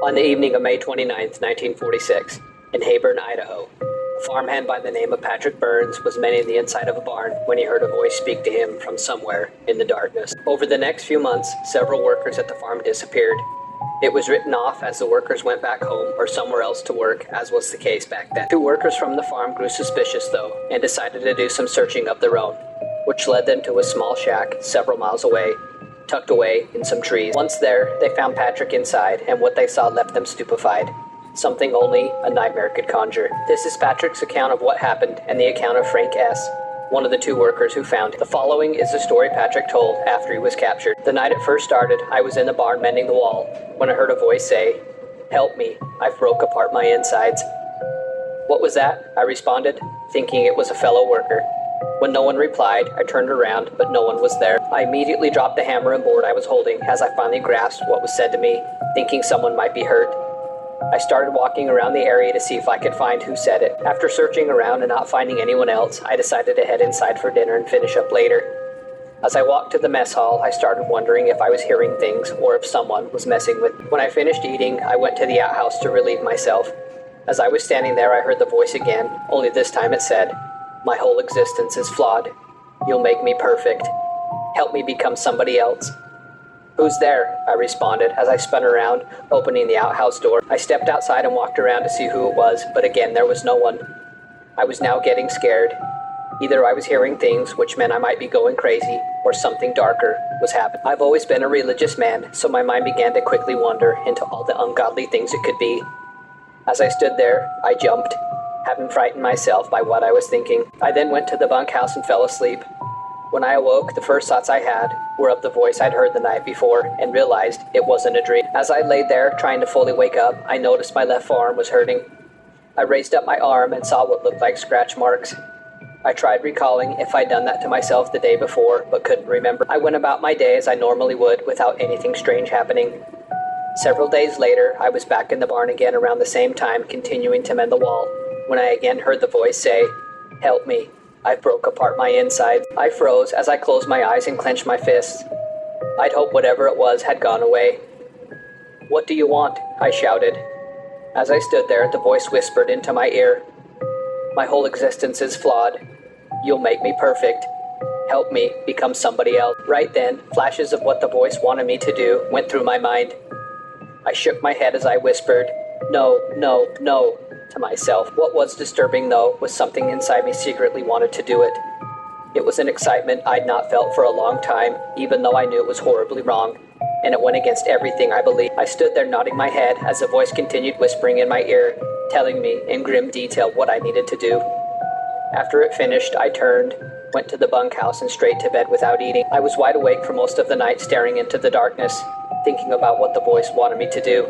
On the evening of May 29th, 1946, in Heyburn, Idaho, a farmhand by the name of Patrick Byrnes was mending the inside of a barn when he heard a voice speak to him from somewhere in the darkness. Over the next few months, several workers at the farm disappeared. It was written off as the workers went back home or somewhere else to work, as was the case back then. Two workers from the farm grew suspicious, though, and decided to do some searching of their own, which led them to a small shack several miles away, tucked away in some trees. Once there, they found Patrick inside, and what they saw left them stupefied. Something only a nightmare could conjure. This is Patrick's account of what happened, and the account of Frank S., one of the two workers who found him. The following is the story Patrick told after he was captured. The night it first started, I was in the barn mending the wall, when I heard a voice say, "Help me, I've broke apart my insides." "What was that?" I responded, thinking it was a fellow worker. When no one replied, I turned around, but no one was there. I immediately dropped the hammer and board I was holding as I finally grasped what was said to me, thinking someone might be hurt. I started walking around the area to see if I could find who said it. After searching around and not finding anyone else, I decided to head inside for dinner and finish up later. As I walked to the mess hall, I started wondering if I was hearing things or if someone was messing with me. When I finished eating, I went to the outhouse to relieve myself. As I was standing there, I heard the voice again, only this time it said, "My whole existence is flawed. You'll make me perfect. Help me become somebody else." "Who's there?" I responded as I spun around, opening the outhouse door. I stepped outside and walked around to see who it was, but again there was no one. I was now getting scared. Either I was hearing things, which meant I might be going crazy, or something darker was happening. I've always been a religious man, so my mind began to quickly wander into all the ungodly things it could be. As I stood there, I jumped, having frightened myself by what I was thinking. I then went to the bunkhouse and fell asleep. When I awoke, the first thoughts I had were of the voice I'd heard the night before and realized it wasn't a dream. As I lay there trying to fully wake up, I noticed my left forearm was hurting. I raised up my arm and saw what looked like scratch marks. I tried recalling if I'd done that to myself the day before, but couldn't remember. I went about my day as I normally would without anything strange happening. Several days later, I was back in the barn again around the same time, continuing to mend the wall, when I again heard the voice say, "Help me. I broke apart my insides." I froze as I closed my eyes and clenched my fists. I'd hoped whatever it was had gone away. "What do you want?" I shouted. As I stood there, the voice whispered into my ear, "My whole existence is flawed. You'll make me perfect. Help me become somebody else." Right then, flashes of what the voice wanted me to do went through my mind. I shook my head as I whispered, "No, no, no," to myself. What was disturbing, though, was something inside me secretly wanted to do it. It was an excitement I'd not felt for a long time, even though I knew it was horribly wrong, and it went against everything I believed. I stood there nodding my head as the voice continued whispering in my ear, telling me in grim detail what I needed to do. After it finished, I turned, went to the bunkhouse, and straight to bed without eating. I was wide awake for most of the night, staring into the darkness, thinking about what the voice wanted me to do.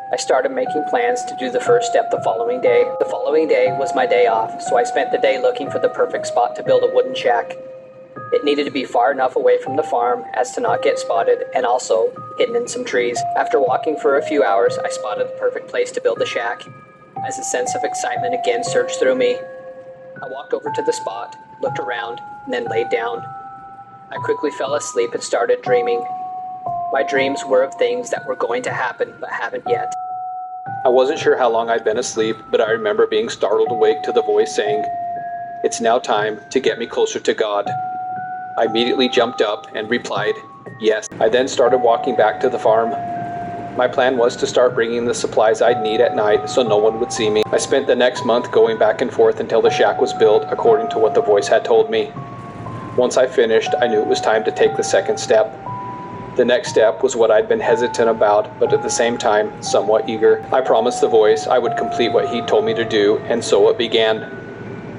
I started making plans to do the first step the following day. The following day was my day off, so I spent the day looking for the perfect spot to build a wooden shack. It needed to be far enough away from the farm as to not get spotted, and also hidden in some trees. After walking for a few hours, I spotted the perfect place to build the shack, as a sense of excitement again surged through me. I walked over to the spot, looked around, and then laid down. I quickly fell asleep and started dreaming. My dreams were of things that were going to happen, but haven't yet. I wasn't sure how long I'd been asleep, but I remember being startled awake to the voice saying, "It's now time to get me closer to God." I immediately jumped up and replied, "Yes." I then started walking back to the farm. My plan was to start bringing the supplies I'd need at night so no one would see me. I spent the next month going back and forth until the shack was built according to what the voice had told me. Once I finished, I knew it was time to take the second step. The next step was what I'd been hesitant about, but at the same time, somewhat eager. I promised the voice I would complete what he'd told me to do, and so it began.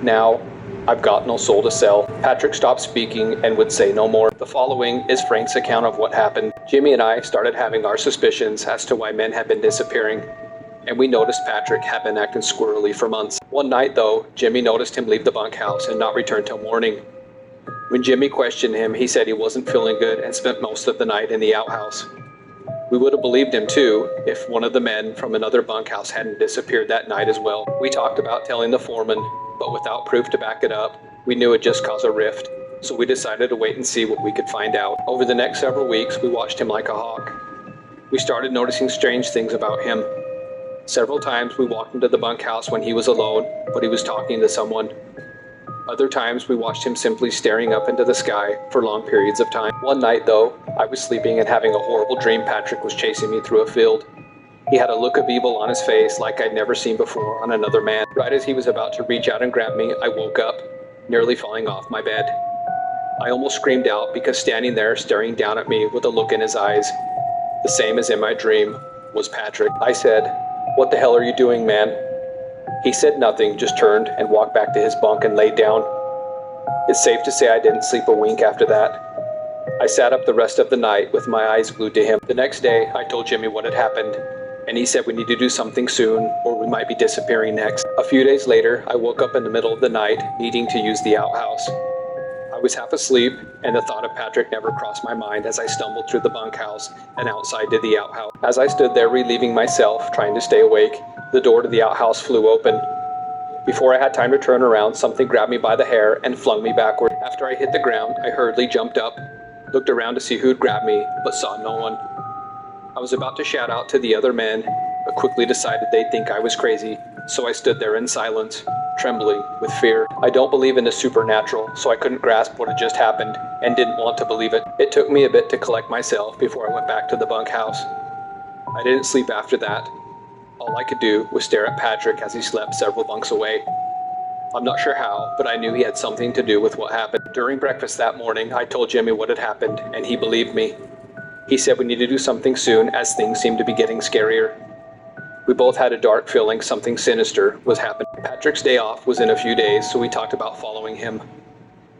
Now, I've got no soul to sell. Patrick stopped speaking and would say no more. The following is Frank's account of what happened. Jimmy and I started having our suspicions as to why men had been disappearing, and we noticed Patrick had been acting squirrely for months. One night, though, Jimmy noticed him leave the bunkhouse and not return till morning. When Jimmy questioned him, he said he wasn't feeling good and spent most of the night in the outhouse. We would have believed him too if one of the men from another bunkhouse hadn't disappeared that night as well. We talked about telling the foreman, but without proof to back it up, we knew it'd just cause a rift, so we decided to wait and see what we could find out. Over the next several weeks, we watched him like a hawk. We started noticing strange things about him. Several times we walked into the bunkhouse when he was alone, but he was talking to someone. Other times we watched him simply staring up into the sky for long periods of time. One night though, I was sleeping and having a horrible dream Patrick was chasing me through a field. He had a look of evil on his face like I'd never seen before on another man. Right as he was about to reach out and grab me, I woke up, nearly falling off my bed. I almost screamed out because standing there staring down at me with a look in his eyes, the same as in my dream, was Patrick. I said, "What the hell are you doing, man?" He said nothing, just turned and walked back to his bunk and laid down. It's safe to say I didn't sleep a wink after that. I sat up the rest of the night with my eyes glued to him. The next day, I told Jimmy what had happened, and he said we need to do something soon or we might be disappearing next. A few days later, I woke up in the middle of the night, needing to use the outhouse. I was half asleep, and the thought of Patrick never crossed my mind as I stumbled through the bunkhouse and outside to the outhouse. As I stood there relieving myself, trying to stay awake, the door to the outhouse flew open. Before I had time to turn around, something grabbed me by the hair and flung me backward. After I hit the ground, I hurriedly jumped up, looked around to see who'd grabbed me, but saw no one. I was about to shout out to the other men, but quickly decided they'd think I was crazy, so I stood there in silence, trembling with fear. I don't believe in the supernatural, so I couldn't grasp what had just happened and didn't want to believe it. It took me a bit to collect myself before I went back to the bunkhouse. I didn't sleep after that. All I could do was stare at Patrick as he slept several bunks away. I'm not sure how, but I knew he had something to do with what happened. During breakfast that morning, I told Jimmy what had happened, and he believed me. He said we need to do something soon as things seemed to be getting scarier. We both had a dark feeling something sinister was happening. Patrick's day off was in a few days, so we talked about following him.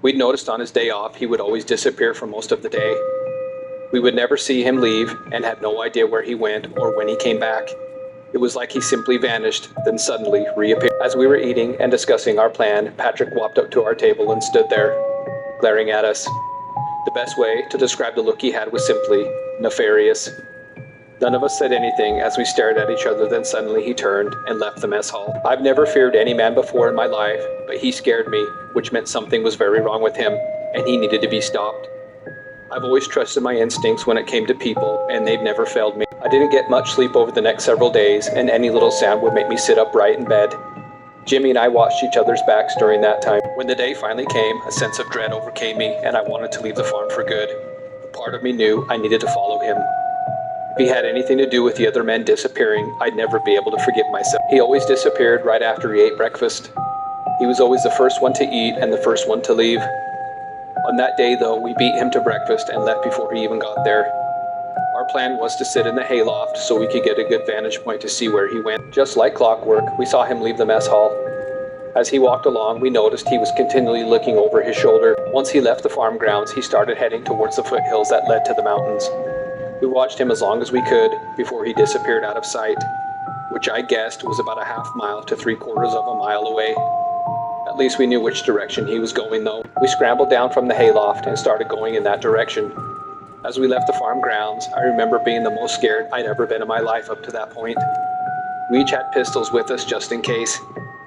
We'd noticed on his day off he would always disappear for most of the day. We would never see him leave and had no idea where he went or when he came back. It was like he simply vanished, then suddenly reappeared. As we were eating and discussing our plan, Patrick walked up to our table and stood there, glaring at us. The best way to describe the look he had was simply nefarious. None of us said anything as we stared at each other, then suddenly he turned and left the mess hall. I've never feared any man before in my life, but he scared me, which meant something was very wrong with him, and he needed to be stopped. I've always trusted my instincts when it came to people, and they've never failed me. I didn't get much sleep over the next several days, and any little sound would make me sit upright in bed. Jimmy and I watched each other's backs during that time. When the day finally came, a sense of dread overcame me, and I wanted to leave the farm for good. But part of me knew I needed to follow him. If he had anything to do with the other men disappearing, I'd never be able to forgive myself. He always disappeared right after he ate breakfast. He was always the first one to eat and the first one to leave. On that day, though, we beat him to breakfast and left before he even got there. Our plan was to sit in the hayloft so we could get a good vantage point to see where he went. Just like clockwork, we saw him leave the mess hall. As he walked along, we noticed he was continually looking over his shoulder. Once he left the farm grounds, he started heading towards the foothills that led to the mountains. We watched him as long as we could before he disappeared out of sight, which I guessed was about a half mile to 3/4 of a mile away. At least we knew which direction he was going, though. We scrambled down from the hayloft and started going in that direction. As we left the farm grounds, I remember being the most scared I'd ever been in my life up to that point. We each had pistols with us just in case,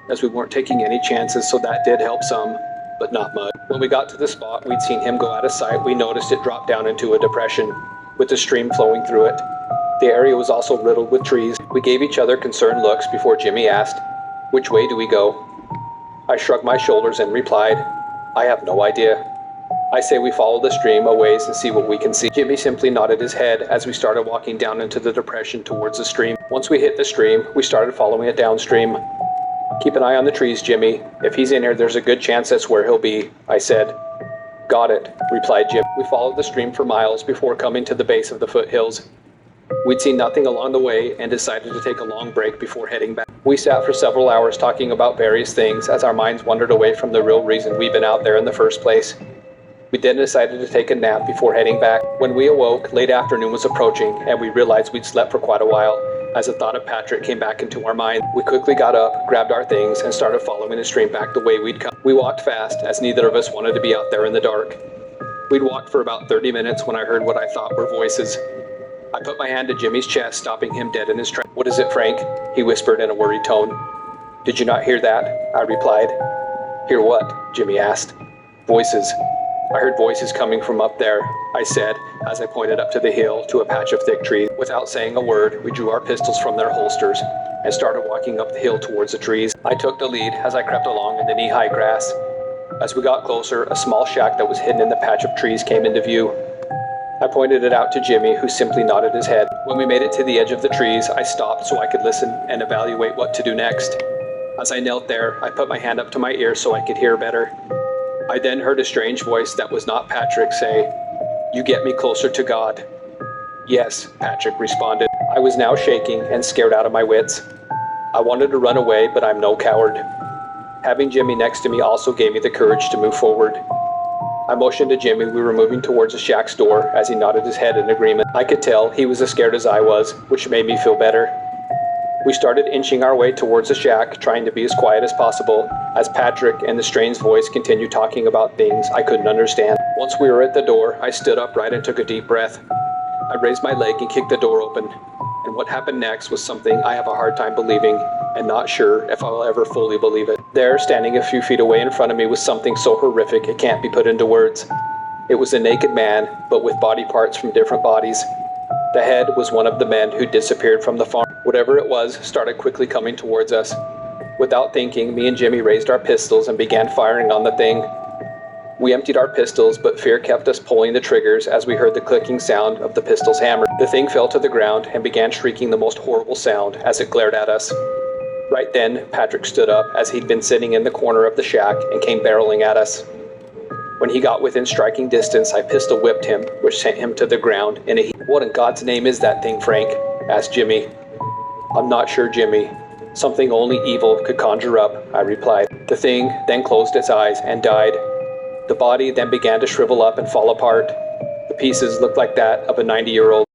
as we weren't taking any chances, so that did help some, but not much. When we got to the spot we'd seen him go out of sight, we noticed it dropped down into a depression, with a stream flowing through it. The area was also riddled with trees. We gave each other concerned looks before Jimmy asked, "Which way do we go?" I shrugged my shoulders and replied, "I have no idea. I say we follow the stream a ways and see what we can see." Jimmy simply nodded his head as we started walking down into the depression towards the stream. Once we hit the stream, we started following it downstream. "Keep an eye on the trees, Jimmy. If he's in here, there's a good chance that's where he'll be," I said. "Got it," replied Jim. We followed the stream for miles before coming to the base of the foothills. We'd seen nothing along the way and decided to take a long break before heading back. We sat for several hours talking about various things as our minds wandered away from the real reason we'd been out there in the first place. We then decided to take a nap before heading back. When we awoke, late afternoon was approaching, and we realized we'd slept for quite a while. As the thought of Patrick came back into our mind, we quickly got up, grabbed our things, and started following the stream back the way we'd come. We walked fast, as neither of us wanted to be out there in the dark. We'd walked for about 30 minutes when I heard what I thought were voices. I put my hand to Jimmy's chest, stopping him dead in his tracks. "What is it, Frank?" he whispered in a worried tone. "Did you not hear that?" I replied. "Hear what?" Jimmy asked. "Voices." I heard voices coming from up there, I said, as I pointed up to the hill to a patch of thick trees. Without saying a word, we drew our pistols from their holsters and started walking up the hill towards the trees. I took the lead as I crept along in the knee-high grass. As we got closer, a small shack that was hidden in the patch of trees came into view. I pointed it out to Jimmy, who simply nodded his head. When we made it to the edge of the trees, I stopped so I could listen and evaluate what to do next. As I knelt there, I put my hand up to my ear so I could hear better. I then heard a strange voice that was not Patrick say, "You get me closer to God." "Yes," Patrick responded. I was now shaking and scared out of my wits. I wanted to run away, but I'm no coward. Having Jimmy next to me also gave me the courage to move forward. I motioned to Jimmy we were moving towards the shack's door as he nodded his head in agreement. I could tell he was as scared as I was, which made me feel better. We started inching our way towards the shack, trying to be as quiet as possible, as Patrick and the strange voice continued talking about things I couldn't understand. Once we were at the door, I stood upright and took a deep breath. I raised my leg and kicked the door open, and what happened next was something I have a hard time believing, and not sure if I will ever fully believe it. There, standing a few feet away in front of me, was something so horrific it can't be put into words. It was a naked man, but with body parts from different bodies. The head was one of the men who disappeared from the farm. Whatever it was started quickly coming towards us. Without thinking, me and Jimmy raised our pistols and began firing on the thing. We emptied our pistols, but fear kept us pulling the triggers as we heard the clicking sound of the pistol's hammer. The thing fell to the ground and began shrieking the most horrible sound as it glared at us. Right then, Patrick stood up as he'd been sitting in the corner of the shack and came barreling at us. When he got within striking distance, I pistol whipped him, which sent him to the ground in a heap. "What in God's name is that thing, Frank?" asked Jimmy. "I'm not sure, Jimmy. Something only evil could conjure up," I replied. The thing then closed its eyes and died. The body then began to shrivel up and fall apart. The pieces looked like that of a 90-year-old.